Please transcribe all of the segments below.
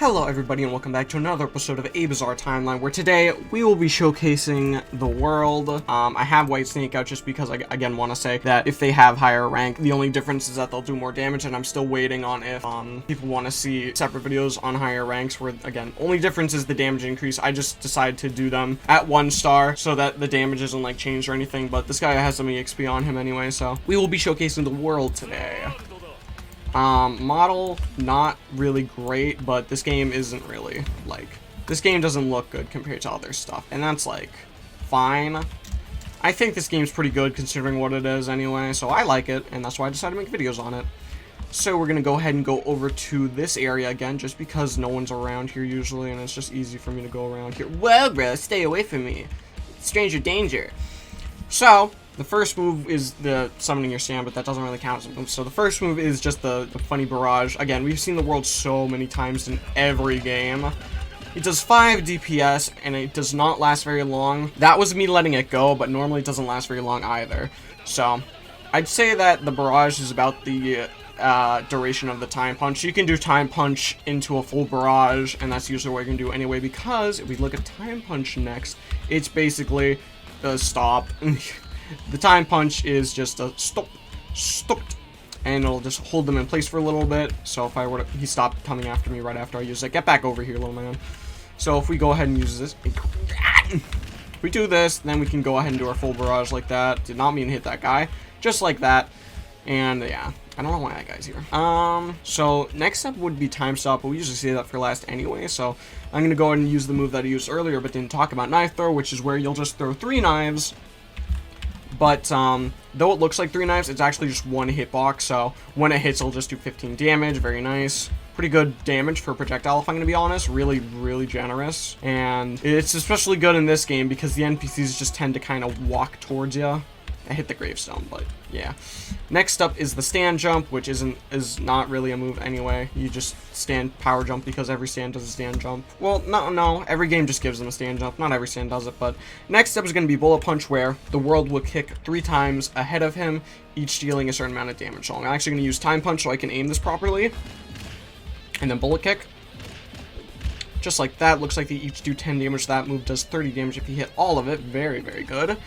Hello everybody and welcome back to another episode of A Bizarre Timeline, where today we will be showcasing the world. I have White Snake out just because I, again, want to say that if they have higher rank, the only difference is that they'll do more damage, and I'm still waiting on if people want to see separate videos on higher ranks where, again, only difference is the damage increase. I just decided to do them at 1 star so that the damage isn't like changed or anything, but this guy has some EXP on him anyway, so we will be showcasing the world today. Model, not really great, but this game isn't really, like, this game doesn't look good compared to other stuff, and that's, like, fine. I think this game's pretty good considering what it is anyway, so I like it, and that's why I decided to make videos on it. So we're gonna go ahead and go over to this area again, just because no one's around here usually, and it's just easy for me to go around here. Well, bro, stay away from me. Stranger danger. So, the first move is the summoning your stand, but that doesn't really count as a move. So the first move is just the funny barrage. Again, we've seen the world so many times in every game. It does 5 DPS, and it does not last very long. That was me letting it go, but normally it doesn't last very long either. So, I'd say that the barrage is about the duration of the time punch. You can do time punch into a full barrage, and that's usually what you can do anyway, because if we look at time punch next, it's basically a stop. The time punch is just a stop, and it'll just hold them in place for a little bit. So if I were to, he stopped coming after me right after I used it. Get back over here, little man. So if we go ahead and use this, if we do this, then we can go ahead and do our full barrage like that. Did not mean to hit that guy, just like that. And yeah, I don't know why that guy's here. So next up would be time stop, but we usually say that for last anyway. So I'm gonna go ahead and use the move that I used earlier, but didn't talk about, knife throw, which is where you'll just throw 3 knives. But, though it looks like 3 knives, it's actually just 1 hitbox, so when it hits, it'll just do 15 damage. Very nice. Pretty good damage for a projectile, if I'm gonna be honest. Really, really generous. And it's especially good in this game because the NPCs just tend to kind of walk towards you. I hit the gravestone, but yeah. Next up is the stand jump, which is not really a move anyway. You just stand power jump because every stand does a stand jump. Well, no, every game just gives them a stand jump. Not every stand does it, but next up is going to be bullet punch, where the world will kick 3 times ahead of him, each dealing a certain amount of damage. So I'm actually going to use time punch so I can aim this properly, and then bullet kick. Just like that. Looks like they each do 10 damage. That move does 30 damage if you hit all of it. Very, very good.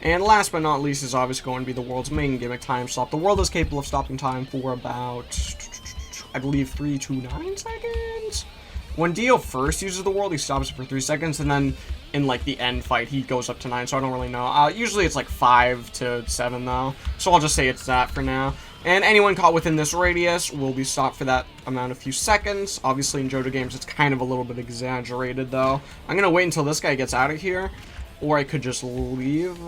And last but not least is obviously going to be the world's main gimmick, time stop. The world is capable of stopping time for about, I believe, 3 to 9 seconds. When Dio first uses the world, he stops it for 3 seconds, and then in like the end fight, he goes up to 9, so I don't really know. Usually it's like 5 to 7 though, so I'll just say it's that for now. And anyone caught within this radius will be stopped for that amount of few seconds. Obviously in JoJo games, it's kind of a little bit exaggerated though. I'm gonna wait until this guy gets out of here, or I could just leave,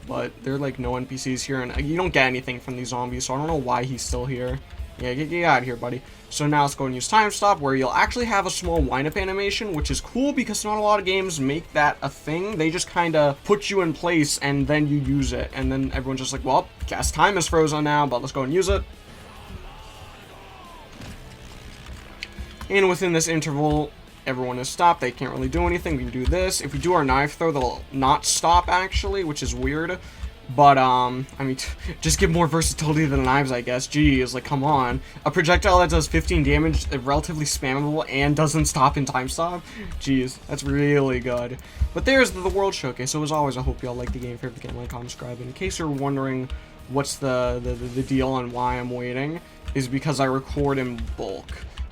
but there are like no NPCs here, and you don't get anything from these zombies, so I don't know why he's still here. Yeah, get out of here, buddy. So now let's go and use time stop, where you'll actually have a small wind-up animation, which is cool because not a lot of games make that a thing. They just kind of put you in place, and then you use it, and then everyone's just like, well, guess time is frozen now, but let's go and use it. And within this interval, everyone is stopped. They can't really do anything. We can do this. If we do our knife throw, they'll not stop, actually, which is weird. But, I mean, just give more versatility to the knives, I guess. Jeez, like, come on. A projectile that does 15 damage, relatively spammable, and doesn't stop in time stop? Jeez, that's really good. But there's the World Showcase. So, as always, I hope y'all like the game. Favorite the game, like, comment, subscribe. And in case you're wondering what's the deal and why I'm waiting, is because I record in bulk.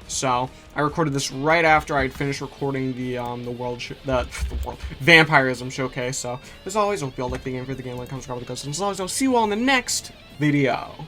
So I recorded this right after I'd finished recording the Vampirism Showcase. So as always, I hope you all like the game. For the game, like, comment, subscribe, and as always, I'll see you all in the next video.